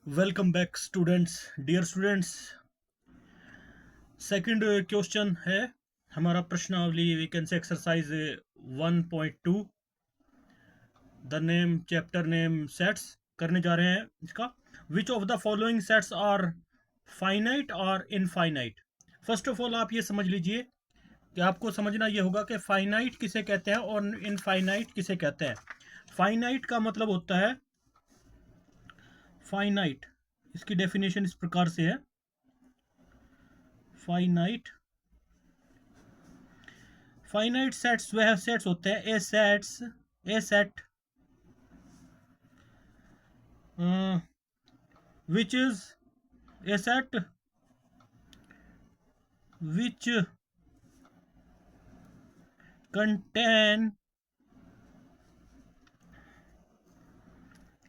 Welcome back students. Dear students, second question है हमारा प्रश्नावली we can say exercise 1.2। The name chapter name sets करने जा रहे हैं इसका। Which of the following sets are finite और इनफाइनाइट। फर्स्ट ऑफ ऑल आप ये समझ लीजिए कि आपको समझना ये होगा कि फाइनाइट किसे कहते हैं और इनफाइनाइट किसे कहते हैं। फाइनाइट का मतलब होता है फाइनाइट, इसकी डेफिनेशन इस प्रकार से है। फाइनाइट फाइनाइट सेट्स वह सेट्स होते हैं a set which is a set which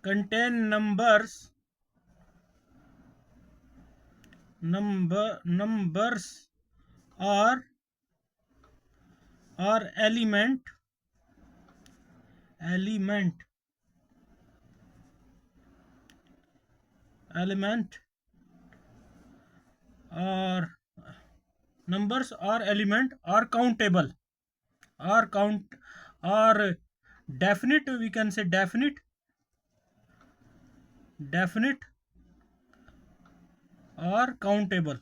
contain numbers or element or numbers or element are countable or definite, we can say definite or countable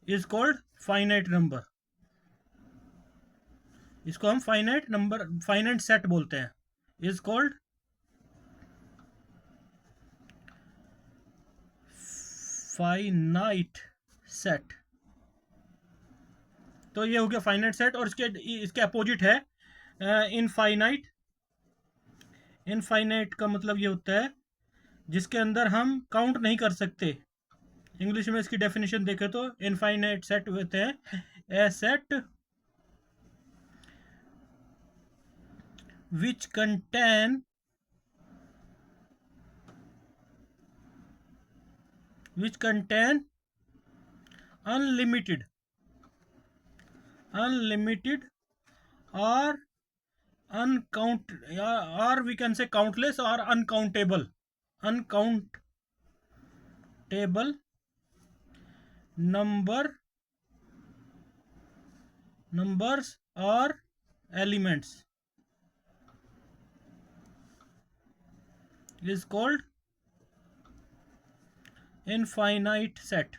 is called finite number। इसको हम finite set बोलते हैं। Is called finite set. तो ये हो गया finite set और इसके अपोजिट है इनफाइनाइट। इनफाइनाइट का मतलब ये होता है जिसके अंदर हम काउंट नहीं कर सकते। इंग्लिश में इसकी डेफिनेशन देखें तो इनफाइनाइट सेट होते हैं a set which contain unlimited or or we can say countless or uncountable numbers or elements is called infinite set।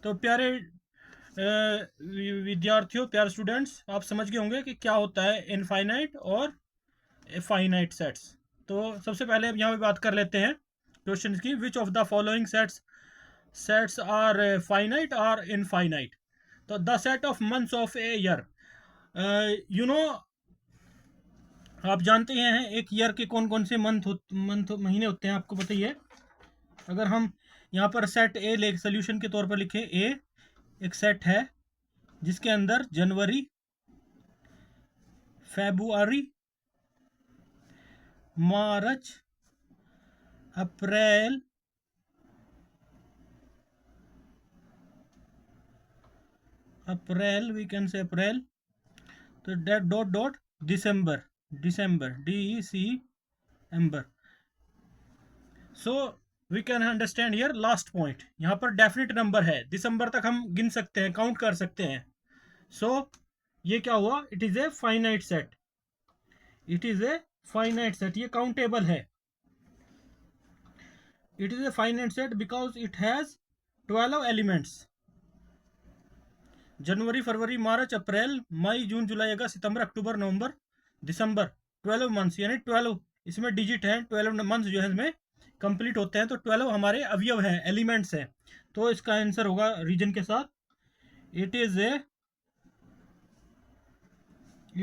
तो प्यारे विद्यार्थियों, प्यारे स्टूडेंट्स, आप समझ गए होंगे कि क्या होता है इनफाइनाइट और फाइनाइट सेट्स। तो सबसे पहले अब यहाँ पे बात कर लेते हैं क्वेश्चन की। Which of the following sets are finite और इनफाइनाइट। तो the set of months of a year, you know, आप जानते हैं एक ईयर के कौन कौन से महीने होते हैं, आपको पता ही है। अगर हम यहाँ पर सेट ए ले सोल्यूशन के तौर पर लिखें, ए एक सेट है जिसके अंदर January, February, March, April, we can say April, तो date dot dot December, DECember। So we can understand here last point. यहाँ पर डेफिनेट नंबर है, दिसंबर तक हम गिन सकते हैं, काउंट कर सकते हैं। सो ये क्या हुआ, it is a finite set. ये काउंटेबल है। It is a finite set because it has 12 elements. जनवरी, फरवरी, मार्च, अप्रैल, मई, जून, जुलाई, अगस्त, सितंबर, अक्टूबर, नवंबर, दिसंबर, 12 मंथ्स, यानी 12 इसमें डिजिट है। 12 मंथ्स जो है इसमें कंप्लीट होते हैं, तो 12 हमारे अवयव हैं, एलिमेंट्स हैं। तो इसका आंसर होगा रीजन के साथ, it is A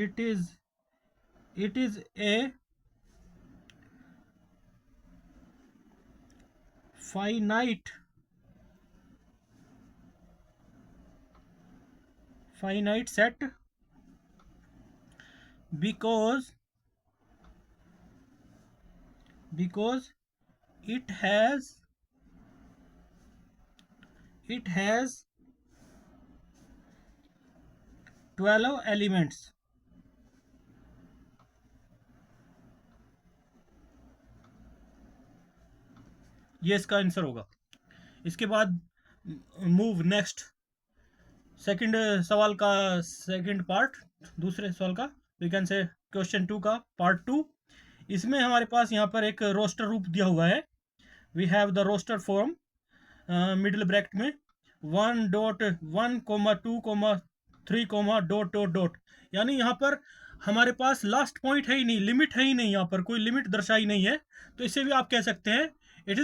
it is it is a finite set because it has 12 elements. ये इसका आंसर होगा। इसके बाद मूव नेक्स्ट, सेकंड सवाल का सेकंड पार्ट, दूसरे सवाल का, वी कैन से क्वेश्चन 2 का पार्ट 2। इसमें हमारे पास यहाँ पर एक रोस्टर रूप दिया हुआ है। We have the roster form, middle bracket में 1.1, 2, 3, डॉट डॉट डॉट। यानी यहाँ पर हमारे पास लास्ट पॉइंट है ही नहीं, लिमिट है ही नहीं, यहाँ पर कोई लिमिट दर्शाई नहीं है। तो इसे भी आप कह सकते हैं it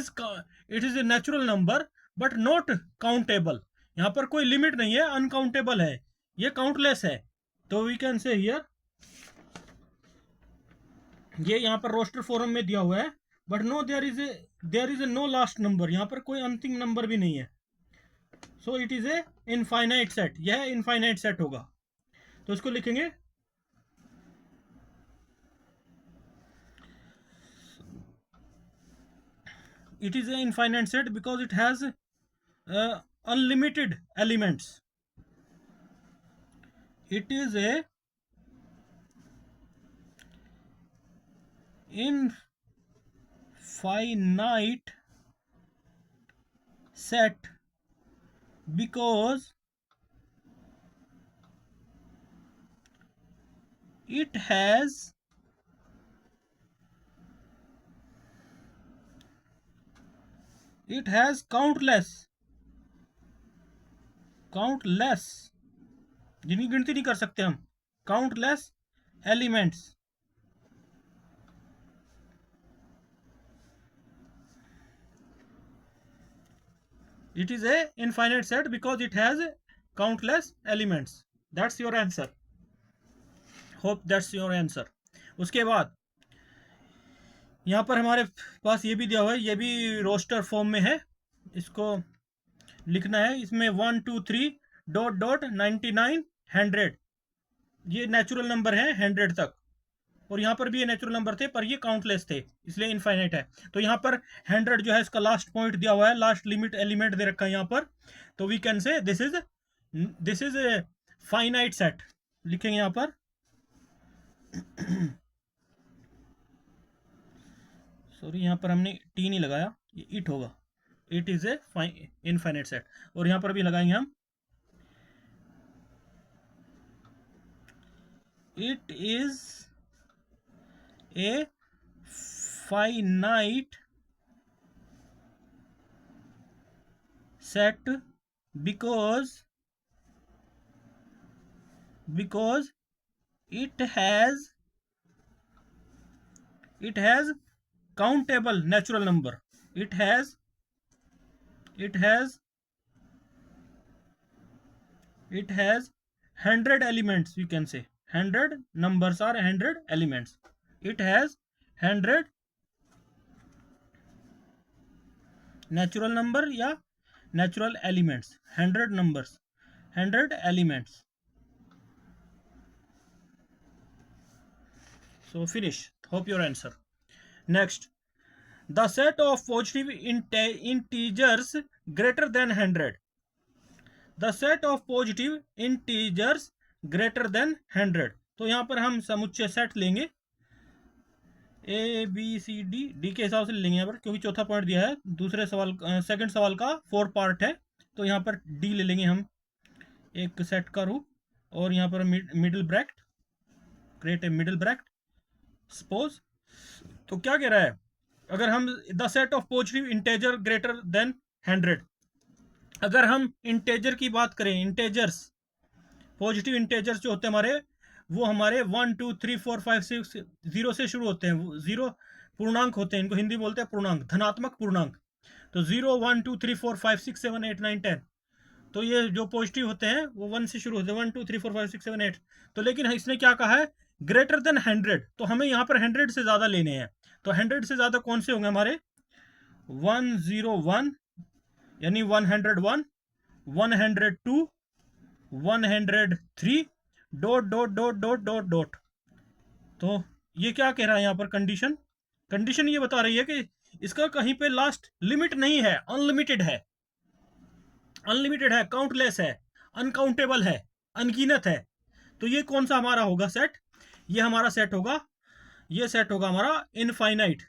is a natural number but not countable. यहाँ पर कोई लिमिट नहीं है, अनकाउंटेबल है, ये काउंटलेस है। तो वी कैन से हियर, ये यहाँ पर रोस्टर फॉर्म में दिया हुआ है, but no there is a no last number, यहाँ पर कोई अंतिम नंबर भी नहीं है। So it is a infinite set, यह इनफाइनाइट सेट होगा। तो इसको लिखेंगे it is an infinite set because it has unlimited elements. It is a infinite set because it has countless जिनकी गिनती नहीं कर सकते हम, countless elements. It is a infinite set because it has countless elements. That's your answer. Hope that's your answer. उसके बाद यहाँ पर हमारे पास ये भी दिया हुआ है, ये भी रोस्टर फॉर्म में है। इसको लिखना है, इसमें 1 2 3 डॉट डॉट 99 100, ये नेचुरल नंबर है 100 तक। और यहाँ पर भी ये नेचुरल नंबर थे पर ये काउंटलेस थे, इसलिए इनफाइनाइट है। तो यहाँ पर 100 जो है इसका लास्ट पॉइंट दिया हुआ है, लास्ट लिमिट एलिमेंट दे रखा है यहाँ पर। तो we can say this is a finite set, लिखेंगे यहाँ पर सॉरी यहाँ पर हमने टी नहीं लगाया, ये इट होगा। It is a infinite set. और यहाँ पर भी लगाएंगे हम it is a finite set because it has countable natural number. It has 100 elements, we can say 100 numbers are 100 elements. It has 100 natural number या natural elements, 100 numbers, 100 elements. So finish. Hope your answer. Next, the set of positive integers greater than 100. The set of positive integers greater than 100. तो यहाँ पर हम समुच्चय set लेंगे, A B C D, D के हिसाब से लेंगे यहाँ पर, क्योंकि चौथा पॉइंट दिया है। दूसरे सवाल सेकंड सवाल का 4 पार्ट है, तो यहाँ पर डी ले लेंगे हम, एक सेट का रूप। और यहाँ पर middle bracket, create a middle bracket suppose. तो क्या कह रहा है, अगर हम the set of positive integer greater than 100, अगर हम इंटेजर की बात करें, इंटेजर्स पॉजिटिव इंटेजर्स जो होते हैं हमारे, वो हमारे 1 2 3 4 5 6 0 से शुरू होते हैं। जीरो पूर्णांक होते हैं, इनको हिंदी बोलते हैं पूर्णांक, धनात्मक पूर्णांक। तो 0 1 2 3 4 5 6 7 8 9 10, तो ये जो पॉजिटिव होते हैं वो 1 से शुरू होते हैं, 1 2 3 4 5 6 7 8। तो लेकिन इसने क्या कहा है, ग्रेटर देन 100, तो हमें यहाँ पर 100 से ज़्यादा लेने हैं। तो 100 से ज़्यादा कौन से होंगे हमारे, 101 यानी 101, 102, 103 dot dot dot dot dot dot. तो ये क्या कह रहा है यहाँ पर, कंडीशन ये बता रही है कि इसका कहीं पे लास्ट लिमिट नहीं है, अनलिमिटेड है, काउंटलेस है, अनकाउंटेबल है, अनगिनत है। तो ये कौन सा हमारा होगा सेट? ये हमारा सेट होगा, ये सेट होगा हमारा इनफाइनाइट।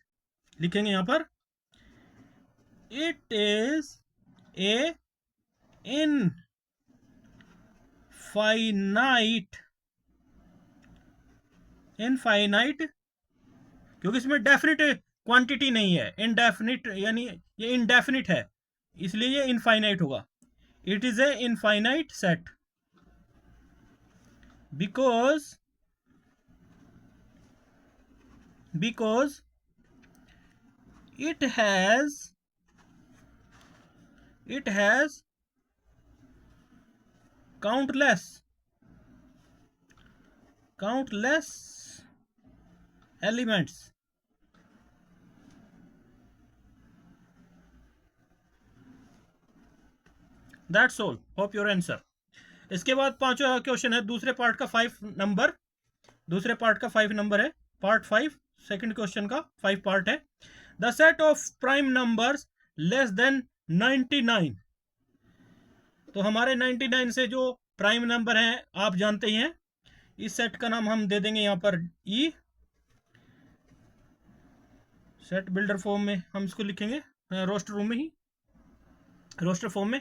लिखेंगे यहां पर it is a infinite, infinite क्योंकि इसमें डेफिनिट क्वांटिटी नहीं है, इनडेफिनिट यानी ये इनडेफिनिट है, इसलिए ये इनफाइनाइट होगा। It is a infinite set because it has countless elements। That's all, hope your answer. इसके बाद पांचवा क्वेश्चन है दूसरे पार्ट का 5 नंबर, दूसरे पार्ट का 5 नंबर है, पार्ट 5 सेकंड क्वेश्चन का 5 पार्ट है। The set of prime numbers less than 99। तो हमारे 99 से जो प्राइम नंबर हैं आप जानते ही हैं, इस सेट का नाम हम दे देंगे यहां पर ई। सेट बिल्डर फॉर्म में हम इसको लिखेंगे, रोस्टर रूम में ही, रोस्टर फॉर्म में।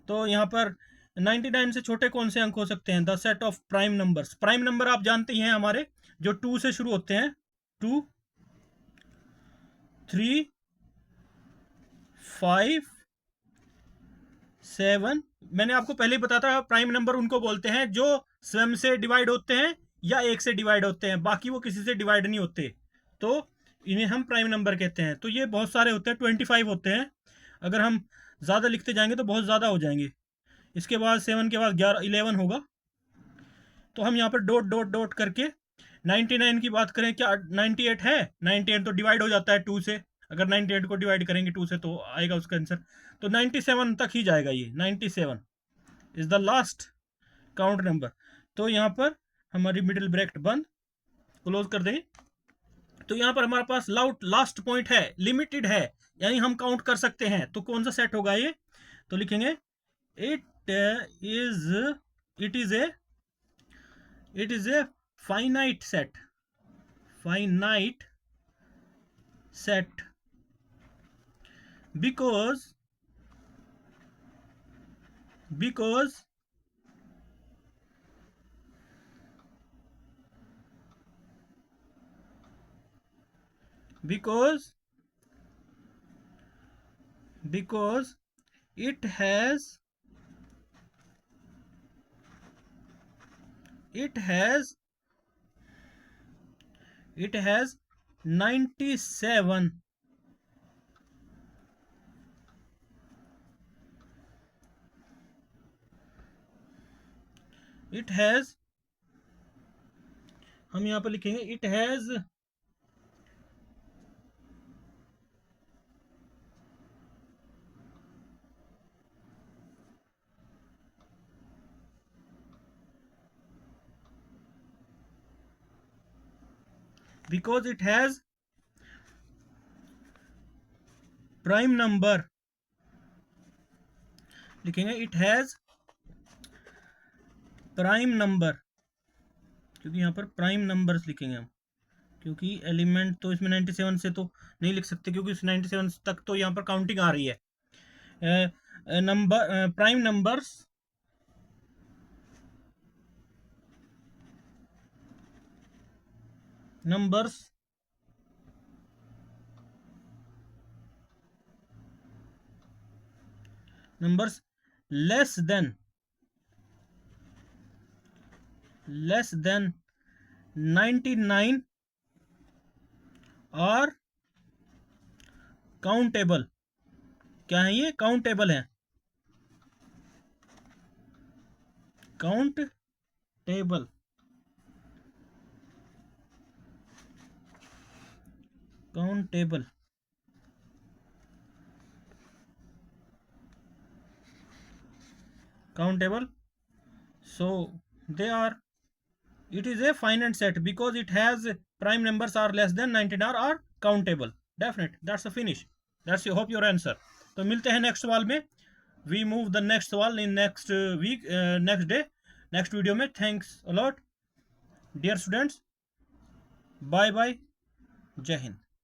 तो यहाँ पर 99 से छोटे कौन से अंक हो सकते हैं? The set of prime numbers. Prime number आप जानते ही हैं हमारे, जो 2 से शुरू होते हैं, 2, 3, 5, 7। मैंने आपको पहले ही बताया था प्राइम नंबर उनको बोलते हैं जो स्वयं से डिवाइड होते हैं या 1 से डिवाइड होते हैं, बाकी वो किसी से डिवाइड नहीं होते, तो इन्हें हम प्राइम नंबर कहते हैं। तो ये बहुत सारे होते हैं, 25 होते हैं। अगर हम ज़्यादा लिखते जाएंगे तो बहुत ज़्यादा हो जाएंगे। इसके बाद 7 के बाद 11 होगा। तो हम यहाँ पर डॉट डॉट डॉट करके 99 की बात करें, क्या 98 है? 98 तो डिवाइड हो जाता है 2 से, अगर 98 को डिवाइड करेंगे 2 से तो आएगा उसका आंसर। तो 97 तक ही जाएगा, ये 97 is the last count number. तो यहाँ पर हमारी मिडिल ब्रैकेट बंद, क्लोज कर दें। तो यहाँ पर हमारे पास लास्ट पॉइंट है, लिमिटेड है, यानी हम काउंट कर सकते हैं। तो कौन सा सेट होगा ये? तो लिखेंगे it is a finite set, finite set because it has 97 it has, हम यहां पर लिखेंगे it has because it has prime number, लिखेंगे इट हैज प्राइम नंबर, क्योंकि यहाँ पर प्राइम नंबर्स लिखेंगे हम, क्योंकि एलिमेंट तो इसमें 97 से तो नहीं लिख सकते, क्योंकि इस 97 तक तो यहाँ पर काउंटिंग आ रही है। Number prime numbers less than 99 और काउंटेबल। क्या है ये? काउंटेबल है, countable, countable. countable, so they are, it is a finite set because it has prime numbers are less than 99 or countable, definite, that's a finish, that's you hope your answer। तो मिलते हैं next सवाल में, we move the next सवाल in next week, next day। Next video में। Thanks a lot dear students, bye bye, जय हिंद।